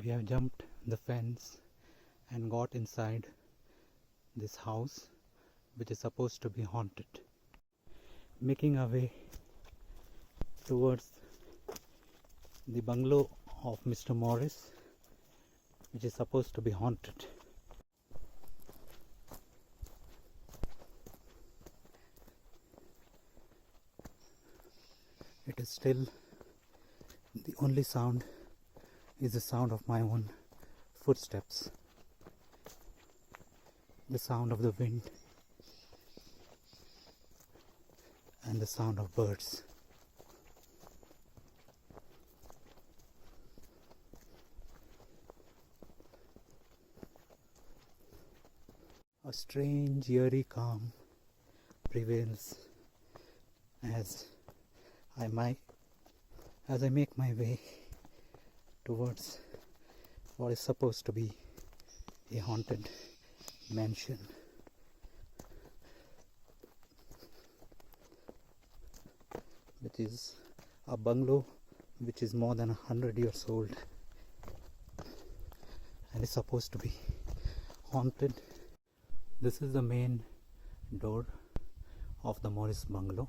We have jumped the fence and got inside this house, which is supposed to be haunted. Making our way towards the bungalow of Mr. Morris, which is supposed to be haunted. It is still the only sound is the sound of my own footsteps, the sound of the wind, and the sound of birds. A strange, eerie calm prevails as I make my way towards what is supposed to be a haunted mansion. Which is a bungalow which is more than 100 years old and is supposed to be haunted. This is the main door of the Morris bungalow.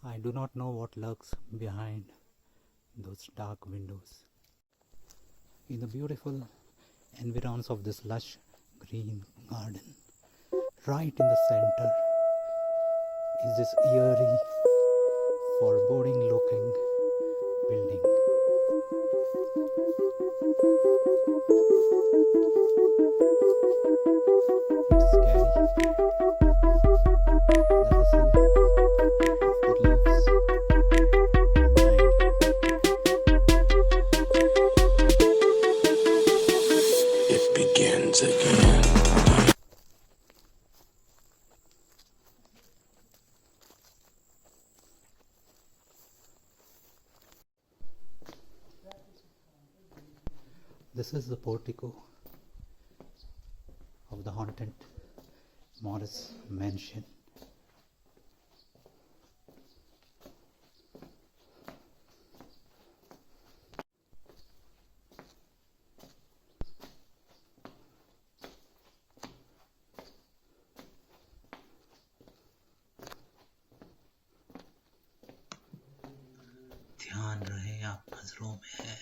I do not know what lurks behind those dark windows. In the beautiful environs of this lush green garden, right in the center is this eerie, foreboding looking building. It's scary. The rustle of the leaves behind. It begins again. This is the portico of the haunted Morris mansion. ध्यान रहे आप नजरों में है.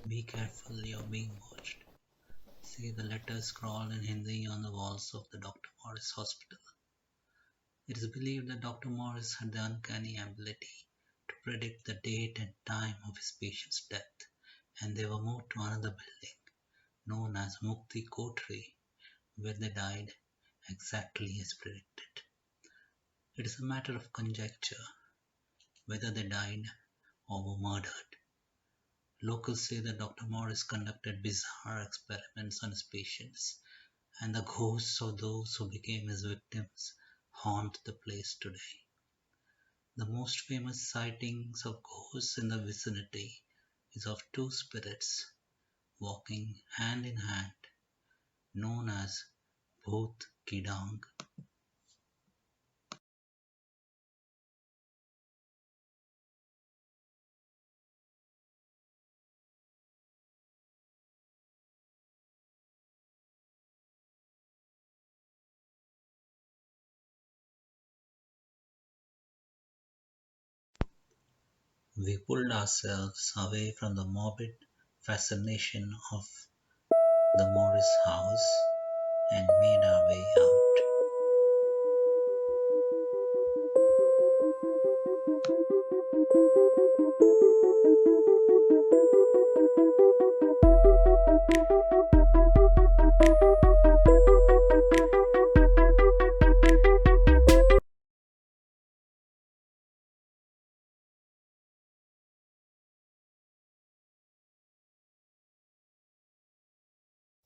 Be careful, you're being watched. See the letters scrawled in Hindi on the walls of the Dr. Morris Hospital. It is believed that Dr. Morris had the uncanny ability to predict the date and time of his patient's death, and they were moved to another building known as Mukti Kotri, where they died exactly as predicted. It is a matter of conjecture whether they died or were murdered. Locals say that Dr. Morris conducted bizarre experiments on his patients, and the ghosts of those who became his victims haunt the place today. The most famous sightings of ghosts in the vicinity is of two spirits walking hand in hand, known as Bhoot Ki Dang. We pulled ourselves away from the morbid fascination of the Morris house and made our way out.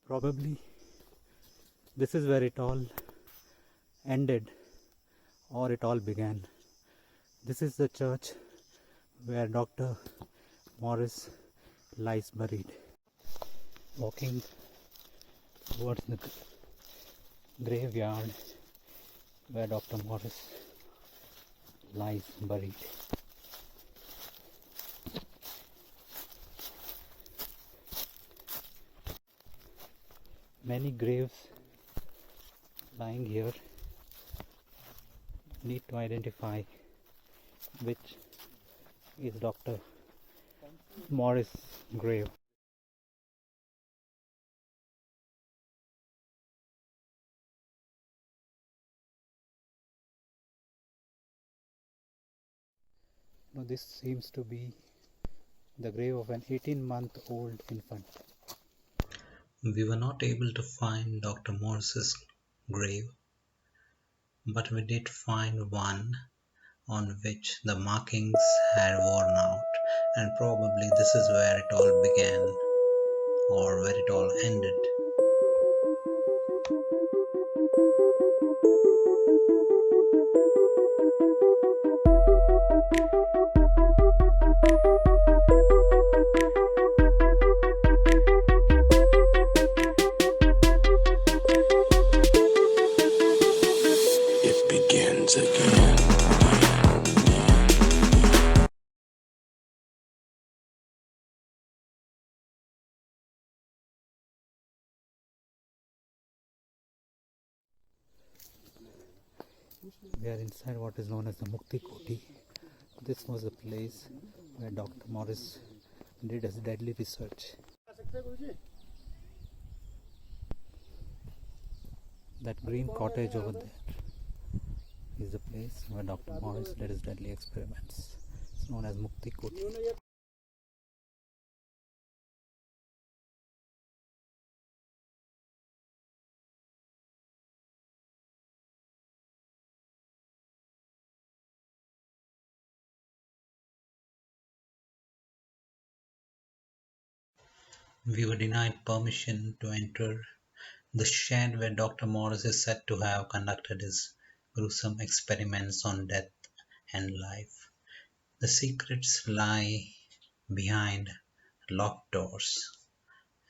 Probably this is where it all ended, or it all began. This is the church where Dr. Morris lies buried. Walking towards the graveyard where Dr. Morris lies buried. Many graves lying here. Need to identify which is Dr. Morris' grave. Now this seems to be the grave of an 18-month-old infant. We were not able to find Dr. Morris's grave, but we did find one on which the markings had worn out, and probably this is where it all began, or where it all ended. It begins again. We are inside what is known as the Mukti Koti. This was the place where Dr. Morris did his deadly research. That green cottage over there is the place where Dr. Morris did his deadly experiments. It's known as Mukti Koti. We were denied permission to enter the shed where Dr. Morris is said to have conducted his gruesome experiments on death and life. The secrets lie behind locked doors,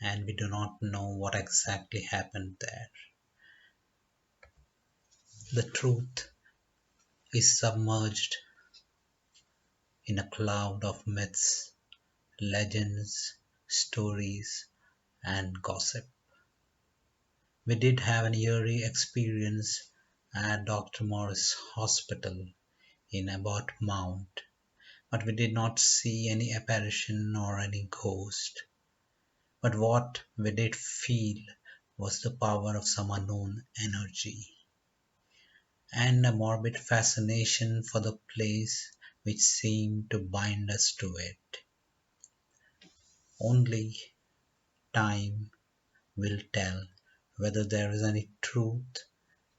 and we do not know what exactly happened there. The truth is submerged in a cloud of myths, legends, stories, and gossip. We did have an eerie experience at Dr. Morris Hospital in Abbott Mount, but we did not see any apparition or any ghost. But what we did feel was the power of some unknown energy, and a morbid fascination for the place which seemed to bind us to it. Only time will tell whether there is any truth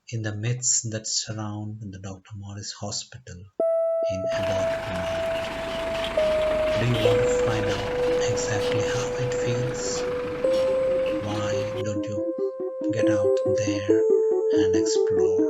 in the myths that surround the Dr. Morris Hospital in Abbott Mount. Do you want to find out exactly how it feels? Why don't you get out there and explore?